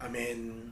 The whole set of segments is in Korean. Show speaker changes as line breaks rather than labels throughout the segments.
아멘.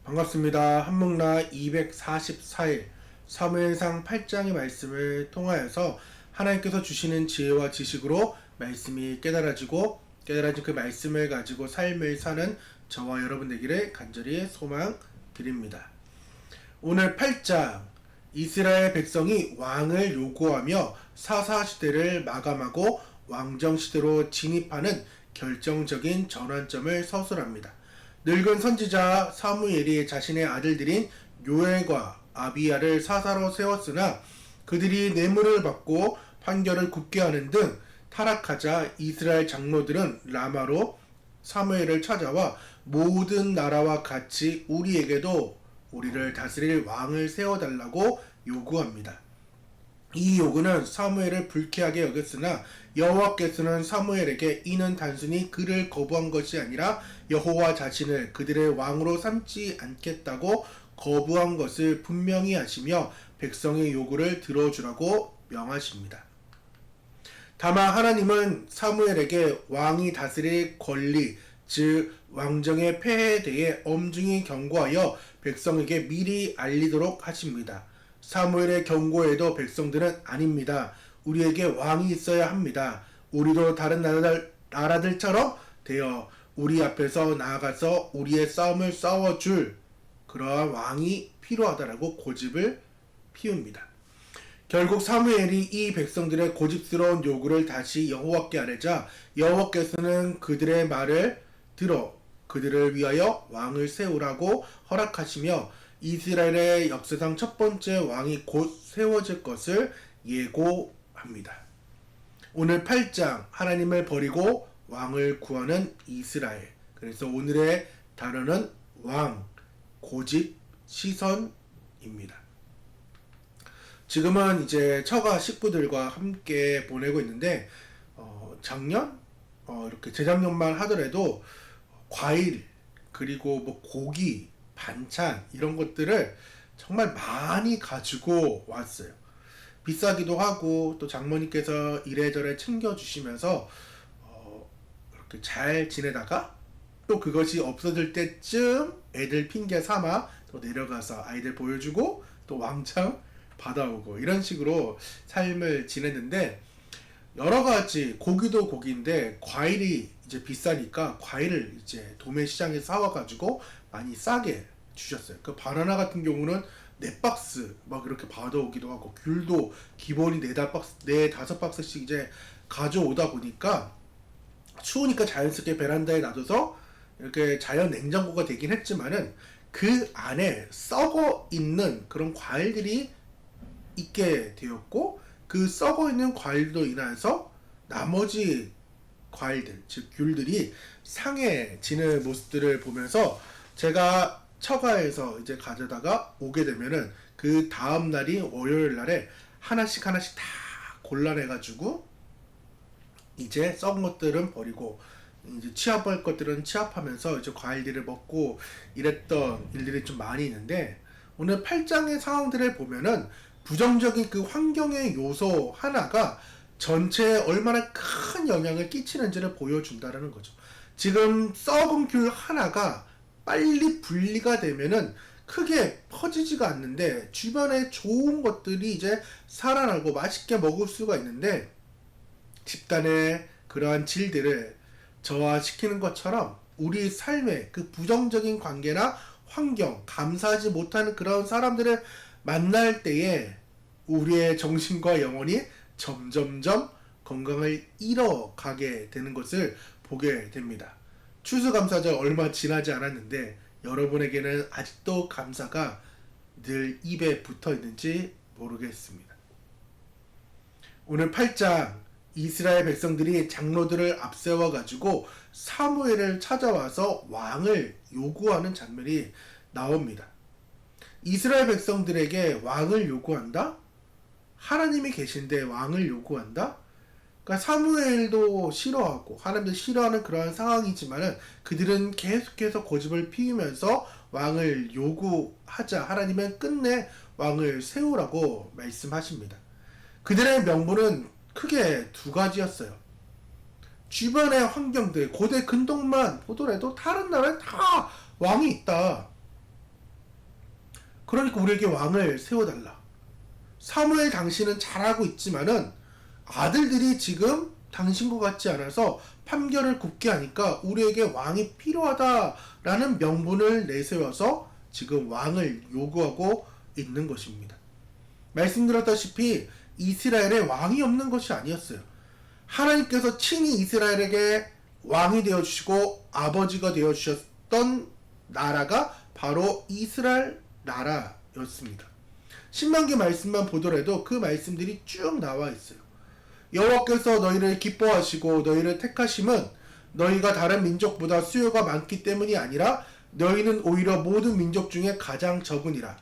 반갑습니다. 한목나 244일 사무엘상 8장의 말씀을 통하여서 하나님께서 주시는 지혜와 지식으로 말씀이 깨달아진 그 말씀을 가지고 삶을 사는 저와 여러분 되기를 간절히 소망드립니다. 오늘 8장, 이스라엘 백성이 왕을 요구하며 사사시대를 마감하고 왕정시대로 진입하는 결정적인 전환점을 서술합니다. 늙은 선지자 사무엘이 자신의 아들들인 요엘과 아비야를 사사로 세웠으나 그들이 뇌물을 받고 판결을 굽게 하는 등 타락하자 이스라엘 장로들은 라마로 사무엘을 찾아와 모든 나라와 같이 우리를 다스릴 왕을 세워달라고 요구합니다. 이 요구는 사무엘을 불쾌하게 여겼으나 여호와께서는 사무엘에게 이는 단순히 그를 거부한 것이 아니라 여호와 자신을 그들의 왕으로 삼지 않겠다고 거부한 것을 분명히 하시며 백성의 요구를 들어주라고 명하십니다. 다만 하나님은 사무엘에게 왕이 다스릴 권리, 즉 왕정의 폐해에 대해 엄중히 경고하여 백성에게 미리 알리도록 하십니다. 사무엘의 경고에도 백성들은 아닙니다. 우리에게 왕이 있어야 합니다. 우리도 다른 나라들처럼 되어 우리 앞에서 나아가서 우리의 싸움을 싸워줄 그러한 왕이 필요하다라고 고집을 피웁니다. 결국 사무엘이 이 백성들의 고집스러운 요구를 다시 여호와께 아뢰자 여호와께서는 그들의 말을 들어 그들을 위하여 왕을 세우라고 허락하시며 이스라엘의 역사상 첫 번째 왕이 곧 세워질 것을 예고합니다. 오늘 8장, 하나님을 버리고 왕을 구하는 이스라엘. 그래서 오늘의 단어는 왕, 고집, 시선입니다. 지금은 이제 처가 식구들과 함께 보내고 있는데 작년? 이렇게 재작년만 하더라도 과일, 그리고 뭐 고기, 반찬 이런 것들을 정말 많이 가지고 왔어요. 비싸기도 하고 또 장모님께서 이래저래 챙겨주시면서 이렇게 잘 지내다가 또 그것이 없어질 때쯤 애들 핑계 삼아 또 내려가서 아이들 보여주고 또 왕창 받아오고 이런 식으로 삶을 지냈는데 여러가지 고기도 고기인데 과일이 이제 비싸니까 과일을 이제 도매 시장에서 사와가지고 많이 싸게 주셨어요. 그 바나나 같은 경우는 4박스 막 이렇게 받아오기도 하고 귤도 기본이 4-5박스씩 이제 가져오다 보니까 추우니까 자연스럽게 베란다에 놔둬서 이렇게 자연 냉장고가 되긴 했지만은 그 안에 썩어 있는 그런 과일들이 있게 되었고 그 썩어 있는 과일도 인해서 나머지 과일들, 즉 귤들이 상해지는 모습들을 보면서 제가 처가에서 이제 가져다가 오게 되면은 그 다음 날이 월요일 날에 하나씩 다 골라내가지고 이제 썩은 것들은 버리고 이제 취합할 것들은 취합하면서 이제 과일들을 먹고 이랬던 일들이 좀 많이 있는데 오늘 8장의 상황들을 보면은 부정적인 그 환경의 요소 하나가 전체에 얼마나 큰 영향을 끼치는지를 보여준다는 거죠. 지금 썩은 귤 하나가 빨리 분리가 되면은 크게 퍼지지가 않는데 주변에 좋은 것들이 이제 살아나고 맛있게 먹을 수가 있는데 집단의 그러한 질들을 저하시키는 것처럼 우리 삶의 그 부정적인 관계나 환경, 감사하지 못하는 그런 사람들을 만날 때에 우리의 정신과 영혼이 점점점 건강을 잃어가게 되는 것을 보게 됩니다. 추수감사절 얼마 지나지 않았는데 여러분에게는 아직도 감사가 늘 입에 붙어 있는지 모르겠습니다. 오늘 8장 이스라엘 백성들이 장로들을 앞세워 가지고 사무엘을 찾아와서 왕을 요구하는 장면이 나옵니다. 이스라엘 백성들에게 왕을 요구한다? 하나님이 계신데 왕을 요구한다? 그러니까 사무엘도 싫어하고 하나님도 싫어하는 그러한 상황이지만은 그들은 계속해서 고집을 피우면서 왕을 요구하자 하나님은 끝내 왕을 세우라고 말씀하십니다. 그들의 명분은 크게 두 가지였어요. 주변의 환경들, 고대 근동만 보더라도 다른 나라에 다 왕이 있다. 그러니까 우리에게 왕을 세워달라. 사무엘 당신은 잘하고 있지만은 아들들이 지금 당신과 같지 않아서 판결을 굽게 하니까 우리에게 왕이 필요하다라는 명분을 내세워서 지금 왕을 요구하고 있는 것입니다. 말씀드렸다시피 이스라엘에 왕이 없는 것이 아니었어요. 하나님께서 친히 이스라엘에게 왕이 되어주시고 아버지가 되어주셨던 나라가 바로 이스라엘 나라였습니다. 신명기 말씀만 보더라도 그 말씀들이 쭉 나와 있어요. 여호와께서 너희를 기뻐하시고 너희를 택하심은 너희가 다른 민족보다 수요가 많기 때문이 아니라 너희는 오히려 모든 민족 중에 가장 적으니라.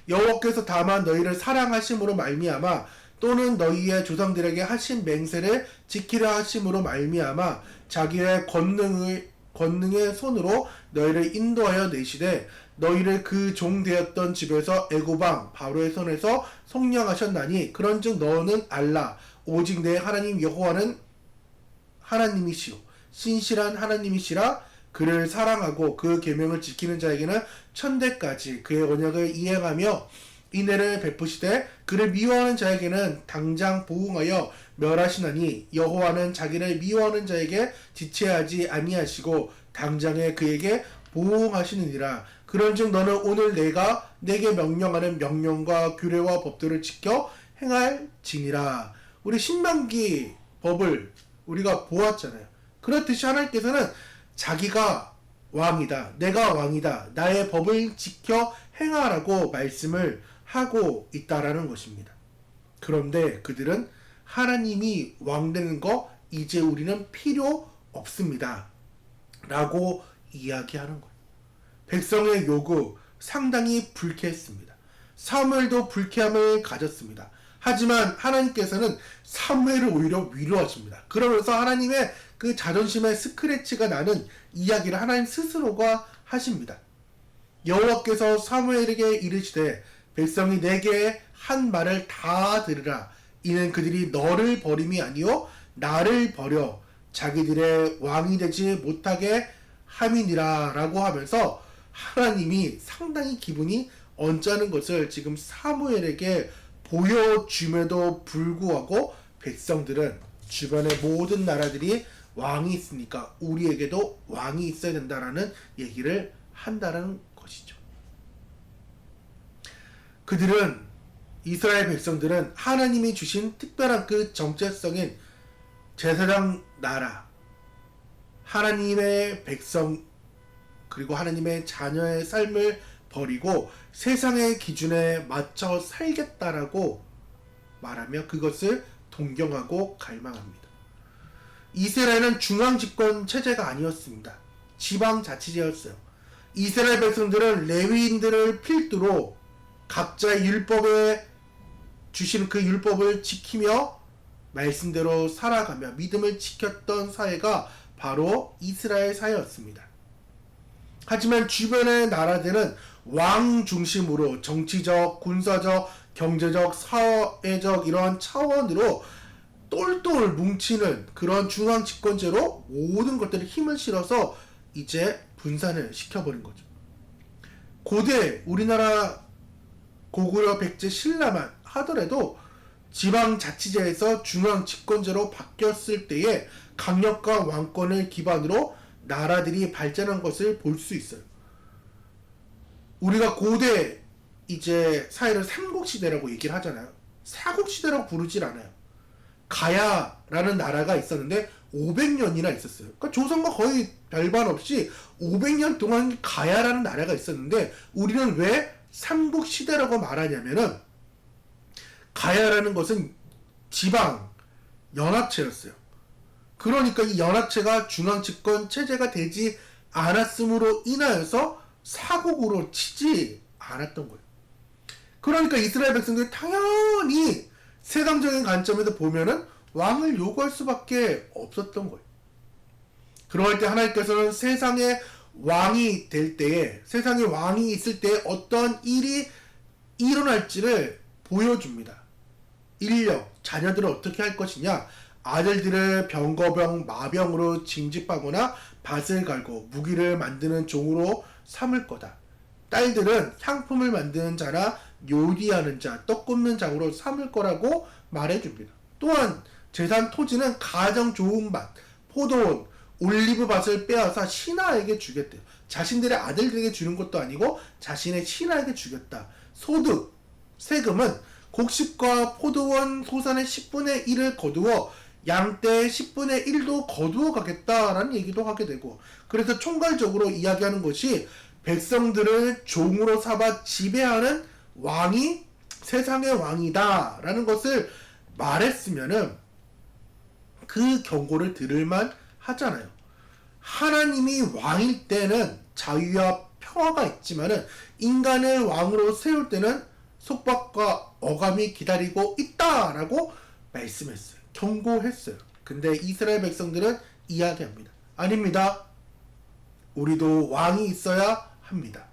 여호와께서 다만 너희를 사랑하심으로 말미암아 또는 너희의 조상들에게 하신 맹세를 지키려 하심으로 말미암아 자기의 권능의 손으로 너희를 인도하여 내시되 너희를 그 종 되었던 집에서 애굽 왕 바로의 손에서 속량하셨나니 그런즉 너는 알라 오직 내 하나님 여호와는 하나님이시오 신실한 하나님이시라. 그를 사랑하고 그 계명을 지키는 자에게는 천대까지 그의 언약을 이행하며 인애를 베푸시되 그를 미워하는 자에게는 당장 보응하여 멸하시나니 여호와는 자기를 미워하는 자에게 지체하지 아니하시고 당장에 그에게 보응하시느니라. 그런즉 너는 오늘 내가 내게 명령하는 명령과 규례와 법들을 지켜 행할지니라. 우리 신명기 법을 우리가 보았잖아요. 그렇듯이 하나님께서는 자기가 왕이다, 내가 왕이다, 나의 법을 지켜 행하라고 말씀을 하고 있다라는 것입니다. 그런데 그들은 하나님이 왕 되는 거 이제 우리는 필요 없습니다 라고 이야기하는 거예요. 백성의 요구 상당히 불쾌했습니다. 사무엘도 불쾌함을 가졌습니다. 하지만 하나님께서는 사무엘을 오히려 위로하십니다. 그러면서 하나님의 그 자존심의 스크래치가 나는 이야기를 하나님 스스로가 하십니다. 여호와께서 사무엘에게 이르시되 백성이 내게 한 말을 다 들으라. 이는 그들이 너를 버림이 아니요 나를 버려 자기들의 왕이 되지 못하게 함이니라 라고 하면서 하나님이 상당히 기분이 언짢은 것을 지금 사무엘에게 보여줌에도 불구하고 백성들은 주변의 모든 나라들이 왕이 있으니까 우리에게도 왕이 있어야 된다라는 얘기를 한다는 것이죠. 그들은 이스라엘 백성들은 하나님이 주신 특별한 그 정체성인 제사장 나라, 하나님의 백성 그리고 하나님의 자녀의 삶을 버리고 세상의 기준에 맞춰 살겠다라고 말하며 그것을 동경하고 갈망합니다. 이스라엘은 중앙집권 체제가 아니었습니다. 지방자치제였어요. 이스라엘 백성들은 레위인들을 필두로 각자의 율법에 주신 그 율법을 지키며 말씀대로 살아가며 믿음을 지켰던 사회가 바로 이스라엘 사회였습니다. 하지만 주변의 나라들은 왕 중심으로 정치적, 군사적, 경제적, 사회적 이러한 차원으로 똘똘 뭉치는 그런 중앙 집권제로 모든 것들을 힘을 실어서 이제 분산을 시켜버린 거죠. 고대 우리나라 고구려 백제 신라만 하더라도 지방자치제에서 중앙 집권제로 바뀌었을 때에 강력한 왕권을 기반으로 나라들이 발전한 것을 볼 수 있어요. 우리가 고대 이제 사회를 삼국시대라고 얘기를 하잖아요. 사국시대라고 부르질 않아요. 가야라는 나라가 있었는데 500년이나 있었어요. 그러니까 조선과 거의 별반 없이 500년 동안 가야라는 나라가 있었는데 우리는 왜 삼국시대라고 말하냐면은 가야라는 것은 지방 연합체였어요. 그러니까 이 연합체가 중앙집권 체제가 되지 않았음으로 인하여서 사국으로 치지 않았던 거예요. 그러니까 이스라엘 백성들이 당연히 세상적인 관점에서 보면은 왕을 요구할 수밖에 없었던 거예요. 그럴 때 하나님께서는 세상에 왕이 될 때에, 세상에 왕이 있을 때 어떤 일이 일어날지를 보여줍니다. 인력, 자녀들을 어떻게 할 것이냐, 아들들을 병거병 마병으로 징집하거나 밭을 갈고 무기를 만드는 종으로 삼을 거다. 딸들은 향품을 만드는 자나 요리하는 자, 떡 굽는 장으로 삼을 거라고 말해줍니다. 또한 재산 토지는 가장 좋은 밭, 포도원, 올리브 밭을 빼앗아 신하에게 주겠대요. 자신들의 아들들에게 주는 것도 아니고 자신의 신하에게 주겠다. 소득, 세금은 곡식과 포도원 소산의 10분의 1을 거두어 양떼의 10분의 1도 거두어 가겠다라는 얘기도 하게 되고, 그래서 총괄적으로 이야기하는 것이 백성들을 종으로 삼아 지배하는 왕이 세상의 왕이다 라는 것을 말했으면은 그 경고를 들을만 하잖아요. 하나님이 왕일 때는 자유와 평화가 있지만은 인간을 왕으로 세울 때는 속박과 억압이 기다리고 있다라고 말씀했어요. 경고했어요. 근데 이스라엘 백성들은 이야기합니다. 아닙니다. 우리도 왕이 있어야 합니다.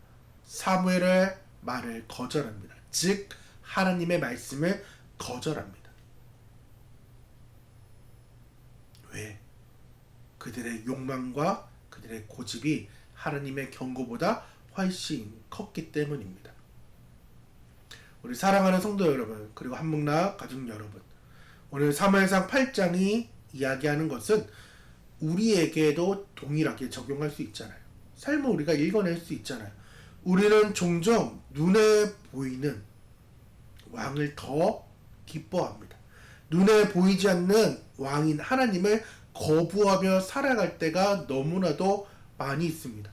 사무엘의 말을 거절합니다. 즉 하나님의 말씀을 거절합니다. 왜? 그들의 욕망과 그들의 고집이 하나님의 경고보다 훨씬 컸기 때문입니다. 우리 사랑하는 성도 여러분, 그리고 한목나 가족 여러분, 오늘 사무엘상 8장이 이야기하는 것은 우리에게도 동일하게 적용할 수 있잖아요. 삶을 우리가 읽어낼 수 있잖아요. 우리는 종종 눈에 보이는 왕을 더 기뻐합니다. 눈에 보이지 않는 왕인 하나님을 거부하며 살아갈 때가 너무나도 많이 있습니다.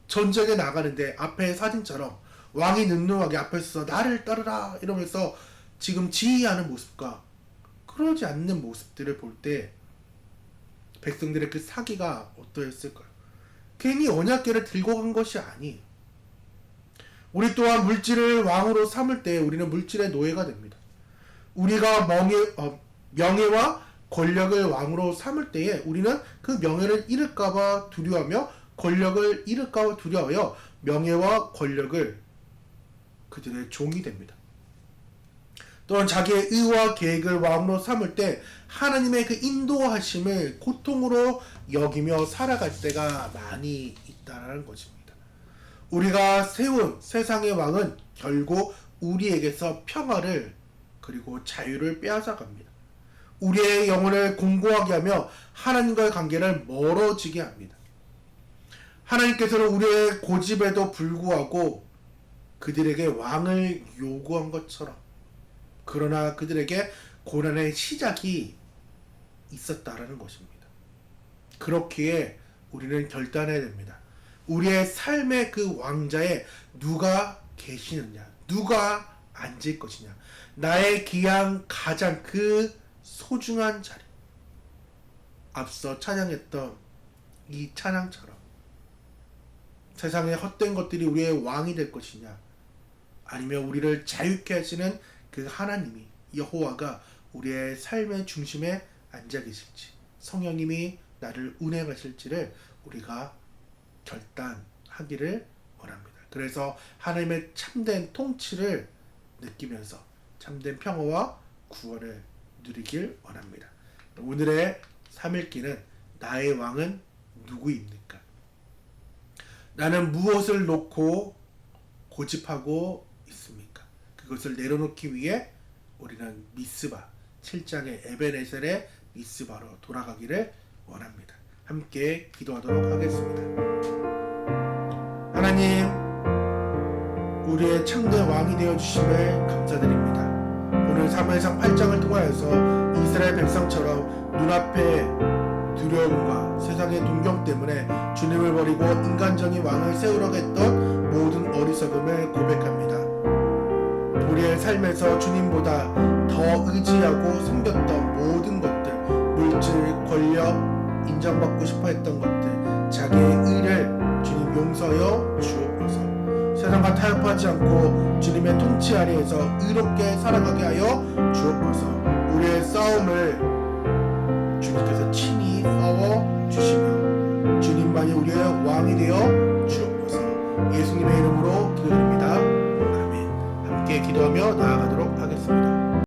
전쟁에 나가는데 앞에 사진처럼 왕이 능능하게 앞에서 나를 따르라 이러면서 지금 지휘하는 모습과 그러지 않는 모습들을 볼 때 백성들의 그 사기가 어떠했을까요? 괜히 언약궤를 들고 간 것이 아니에요. 우리 또한 물질을 왕으로 삼을 때 우리는 물질의 노예가 됩니다. 우리가 명예와 권력을 왕으로 삼을 때에 우리는 그 명예를 잃을까봐 두려워하며 권력을 잃을까봐 두려워하여 명예와 권력을 그들의 종이 됩니다. 또한 자기의 의와 계획을 왕으로 삼을 때 하나님의 그 인도하심을 고통으로 여기며 살아갈 때가 많이 있다는 것입니다. 우리가 세운 세상의 왕은 결국 우리에게서 평화를 그리고 자유를 빼앗아 갑니다. 우리의 영혼을 공고하게 하며 하나님과의 관계를 멀어지게 합니다. 하나님께서는 우리의 고집에도 불구하고 그들에게 왕을 요구한 것처럼, 그러나 그들에게 고난의 시작이 있었다라는 것입니다. 그렇기에 우리는 결단해야 됩니다. 우리의 삶의 그 왕자에 누가 계시느냐, 누가 앉을 것이냐, 나의 귀한 가장 그 소중한 자리, 앞서 찬양했던 이 찬양처럼 세상의 헛된 것들이 우리의 왕이 될 것이냐, 아니면 우리를 자유케 하시는 그 하나님이, 여호와가 우리의 삶의 중심에 앉아 계실지, 성령님이 나를 운행하실지를 우리가 결단하기를 원합니다. 그래서 하나님의 참된 통치를 느끼면서 참된 평화와 구원을 누리길 원합니다. 오늘의 3일기는 나의 왕은 누구입니까? 나는 무엇을 놓고 고집하고 있습니까? 그것을 내려놓기 위해 우리는 미스바 7장의 에벤에셀의 미스바로 돌아가기를 원합니다. 함께 기도하도록 하겠습니다. 하나님, 우리의 참된 왕이 되어주심을 감사드립니다. 오늘 사무엘상 8장을 통하여서 이스라엘 백성처럼 눈앞에 두려움과 세상의 동경 때문에 주님을 버리고 인간적인 왕을 세우려고 했던 모든 어리석음을 고백합니다. 우리의 삶에서 주님보다 더 의지하고 섬겼던 모든 것들, 물질, 권력, 인정받고 싶어 했던 것들, 자기의 의를 주님 용서하여 주옵소서. 세상과 타협하지 않고 주님의 통치 아래에서 의롭게 살아가게 하여 주옵소서. 우리의 싸움을 주님께서 친히 싸워 주시며 주님만이 우리의 왕이 되어 주옵소서. 예수님의 이름으로 기도드립니다. 아멘. 함께 기도하며 나아가도록 하겠습니다.